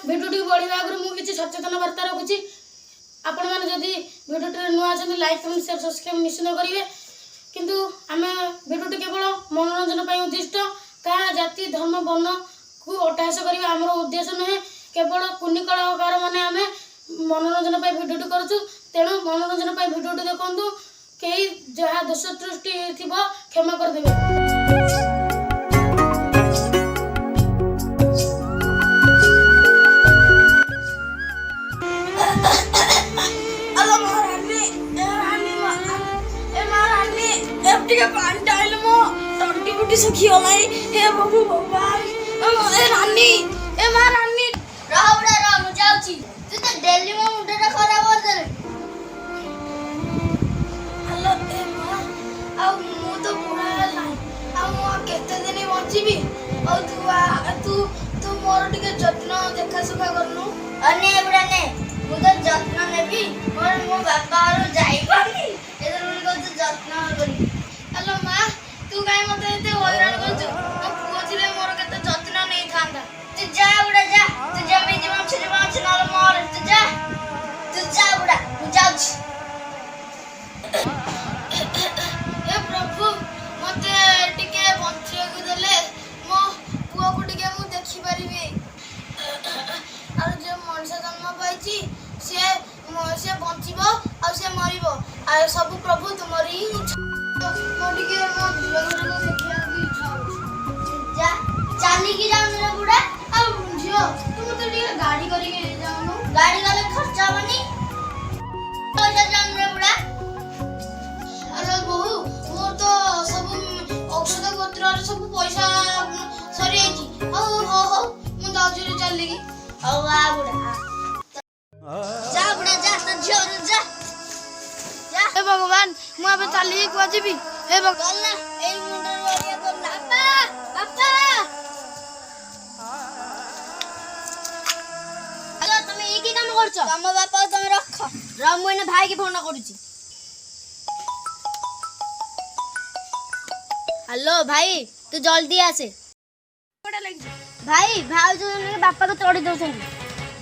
Video बढ़िया आगे मुझे सचेतन वार्ता रखुची आपण मैंने जदि भिडियो नुआ अच्छे लाइक कमेंट शेयर सब्सक्राइब निश्चित करेंगे किंतु आम भिडियो केवल मनोरंजन उद्दिष्ट क्या जाति धर्म वर्ण को अट्टहास करवा आम उद्देश्य नुहे केवल कुनी कलाकार मैंने आम मनोरंजन भिडियो करूँ तेणु मनोरंजन भिडियो देखु कई जहाँ दोष त्रुटि थी क्षमा करदे। सुखी होलाई हे बाबू भगवान ए रानी ए मां रानी राहुड़ा मु जाउची तू तो दिल्ली में मुंडा खराब कर दे हेलो ए मां आ मु तो बुढ़ा है आ मु केते दिन बंचीबी आ तू तू मोर टिके जत्न देखा सुखा करनु अने बुढ़ा ने मु तो जत्न नेबी मोर मो बापा और जाई पानी एदर उनको तो जत्न करी। हेलो मां तू काई मते एते हैरान करछु आ पुओ छिले मोर केते जत्न नै थांदा तू जा बुढ़ा जा तू जमी जीवन छुरी बाछ नाल मोर तू जा बुढ़ा मु जाउची। हे प्रभु मते टिके बंचिया को देले मो पुओ को टिके मु देखि परिबे और जे मनुष्य जन्म पाइछि से बंचिबो और से मरिबो आ सब प्रभु तुमरी मो टिके मो जीवन को देखिया की इच्छा जा चाली की जाऊ रे बुढ़ा आ झियो तू तो टिके गाड़ी करी के जाऊनु गाड़ी गले खर्चा बनी पैसा जाऊ रे बुढ़ा। अरे बहू मोर तो सब औषध पत्र सब पैसा सरी आइछि हो मु दाउजी रे चली की औ आ बुढ़ा जा बुढ़ा जा तो झोर जा हे भगवान मु अब चली को जीबी हे भगवान गल्ला ए मुंडर वालिया को पापा अरे तुम ई की काम करछ तम बापा तुम रख र मु एने भाई के फोन करूची। हेलो भाई तू जल्दी आसे कोडा लागि भाई भाउजो ने बापा को तोड़ी दउछन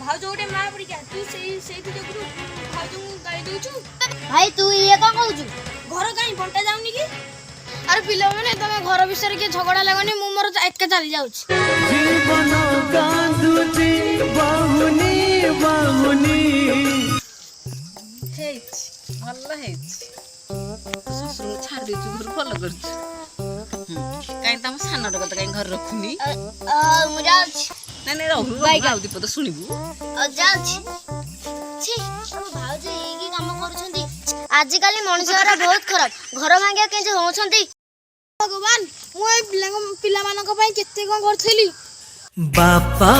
भाउजो गोटे मार पड़ी क्या तू सेही तो गुरु भाउजो को गाली दउछु भाई तू ये का कहउछु घर काई बंटा जाउनी की अरे पिला माने तमे घर विषय के झगड़ा लागनी मु मोर एके चली जाउछ जीवन कांदुची बाहुनी बाहुनी हेच भल हेच ससुर छाड़ देछु घर भल करछु काई तम सानर कत काई घर रखुनी मु जाउछ नै नै रहु भाई गाउ दीप तो सुनिबु जाउछ छी हम भाउजो ये की काम करूछंती आज काली मनुष्यरा बहुत खराब घर भांगिया के जे होछंती भगवान मु ए पिला मानक पई केते कोन करथली बापा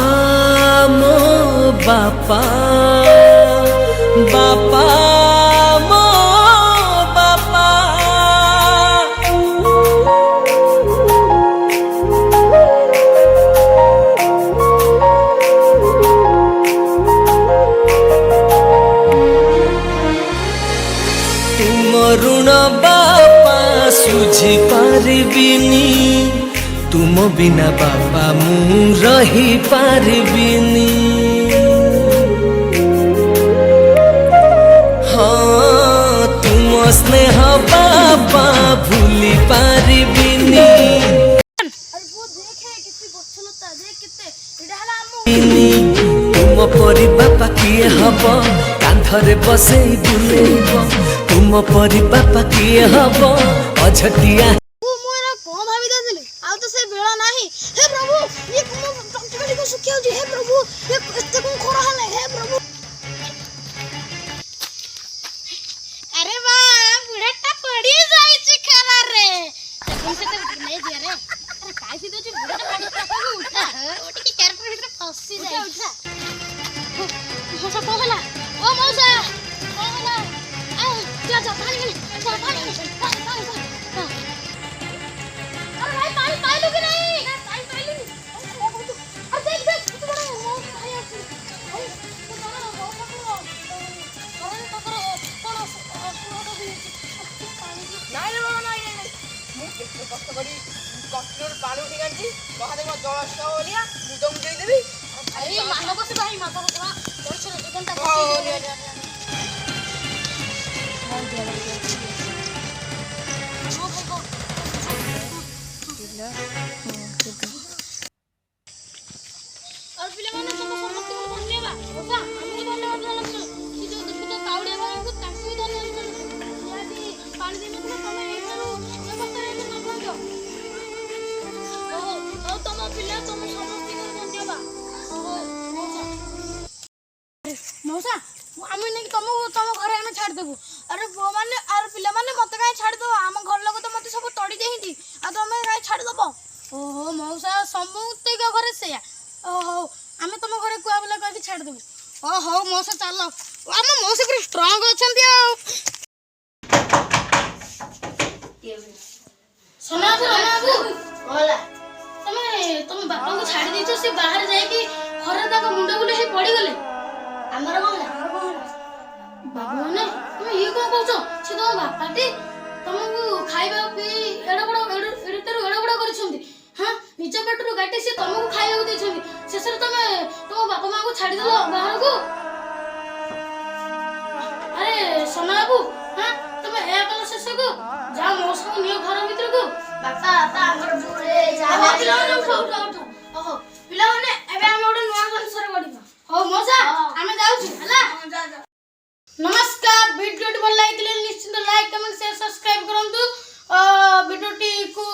मो बापा बापा मो बापा तुम ऋण बापा सुझी पारिबिनी तुम बिना बापा मु रही पारिबिनी हाँ तुम स्नेह बापा भूली पारिबिनी अरे वो देखे कितनी गछलता देख कितने एडा हला तुम परी बापा किए हब कांधरे बसई बुलेब तुम परी बापा किए हब अझटिया तू मोरा को भाभी देले आ तो से बेला नाही हे प्रभु ये टमाटर को सुखिया जी हे प्रभु ये इतने को खरा हले हे प्रभु अरे वाह बुढ़ाटा पड़ी जाई छी खरा रे कौन से तो नहीं दिया रे अरे काय थी तो जी बुढ़ाटा पड़ी को उठा ओटी के कैरेक्टर भीतर फंसी जाई उठा मौसा को हला ओ मौसा को हला आ जा पानी अरे भाई पानी पाई लो कि नहीं पानी पाई ली अरे देख तू बड़ा हो भाई आसी भाई तू बड़ा हो पकड़ो कौन नहीं रे बाबा नहीं मु केते कष्ट करी कष्टर पानी उठी गांची कहादे म जल स्टोव लिया मु तुम दे देबी ଆରେ ମାନ ବସି ଭାଇ ମାତା ବସିବା ପଇସା ଜୀବନଟା ବସି और पिलाମାନେ ସବୁ ସମସ୍ତଙ୍କୁ ଧନ୍ୟବାଦ ଓସା ଆମକୁ ଧନ୍ୟବାଦ ଜଣାଉଛୁ କି ଯୋଉ ଦେଖୁଛ କାଉଡ଼ିଆ ଭାଇଙ୍କୁ ତାଙ୍କୁ ବି ଧନ୍ୟବାଦ ଜଣାଉଛୁ ଆଜି ପାଣି ଦେଇନଥିଲେ ତମେ ଏଇଠାରୁ ବ୍ୟବସ୍ଥାରେ ଏଠି ନ ପହଞ୍ଚ ହଉ ତମ ପିଲା ତମ ସମସ୍ତଙ୍କୁ ଧନ୍ୟବାଦ ମଉସା ଆମେ ନେଇକି ତମ ଘରେ ଆମେ ଛାଡ଼ିଦେବୁ ଆରେ ପୁଅ ମାନେ ଆରେ ପିଲାମାନେ ମତେ କାହିଁ ଛାଡ଼ିଦବ ଆମ ଘର ଲୋକ ତ ମତେ ସବୁ ତଡ଼ି ଦେଇନ୍ତି ଆଉ ତମେ କାହିଁ ଛାଡ଼ିଦବ ଓହୋ ମଉସା ସମସ୍ତଙ୍କ ଘରେ ସେଇଆ ଓହୋ ଆମେ ତମ ଘରେ କୁଆ ବୁଲା କରିକି ଛାଡ଼ିଦେବୁ ଓ ହଉ ମଉସା ଚାଲ ଆମ ମଉସା ପୁରା ଷ୍ଟ୍ରଙ୍ଗ ଅଛନ୍ତି ଆଉ ସନାବାବୁ ତମେ ତମ ବାପାଙ୍କୁ ଛାଡ଼ି ଦେଇଛ ସେ ବାହାରେ ଯାଇକି ଖରା ତାଙ୍କ ମୁଣ୍ଡ ବୁଲେଇ ସେ ପଡ଼ିଗଲେ ଆମର କଣ ବାବୁ ମାନେ ତମେ ଇଏ କଣ କହୁଛ ସେ ତମ ବାପାଟି ତମକୁ ଖାଇବା ପିଇ ଏଡ ବଡ଼ କରିଛନ୍ତି ହଁ ନିଜ ପେଟରୁ ଗାଟି ସେ ତମକୁ ଖାଇବାକୁ ଦେଇଛନ୍ତି ଶେଷରେ ତମେ ତମ ବାପା ମାଙ୍କୁ ଛାଡ଼ିଦେଲ ବାହାରକୁ ଆରେ ସନା ବାବୁ ହଁ ତମେ ଏହା କଲ ଶେଷକୁ ଯାଅ ମୋ ସହ ନିଅ ଘର ଭିତରକୁ ବାପା ଆମର ପିଲାମାନେ ଓହୋ ପିଲାମାନେ ଏବେ ଆମେ ଗୋଟେ ନୂଆ ସଂସାର ଗଢ଼ିବା ହଉ ମଉସା ଆମେ ଯାଉଛୁ ହେଲା ନମସ୍କାର ଭିଡ଼ିଓଟି ଭଲ ଲାଗିଥିଲେ ନିଶ୍ଚିତ ଲାଇକ୍ କମେଣ୍ଟ ସେୟାର ସବସ୍କ୍ରାଇବ କରନ୍ତୁ ଭିଡ଼ିଓଟି କୁ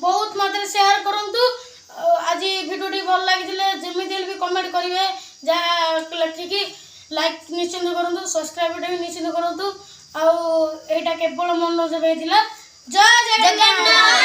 ବହୁତ ମାତ୍ରାରେ ସେୟାର କରନ୍ତୁ ଆଜି ଭିଡ଼ିଓଟି ଭଲ ଲାଗିଥିଲେ ଯେମିତି ହେଲେ ବି କମେଣ୍ଟ କରିବେ ଯାହା ଲେଖିକି ଲାଇକ୍ ନିଶ୍ଚିତ କରନ୍ତୁ ସବସ୍କ୍ରାଇବଟା ବି ନିଶ୍ଚିତ କରନ୍ତୁ ଆଉ ଏଇଟା କେବଳ ମନୋରଞ୍ଜନ ହେଇଥିଲା ଜୟ ଜଗନ୍ନାଥ।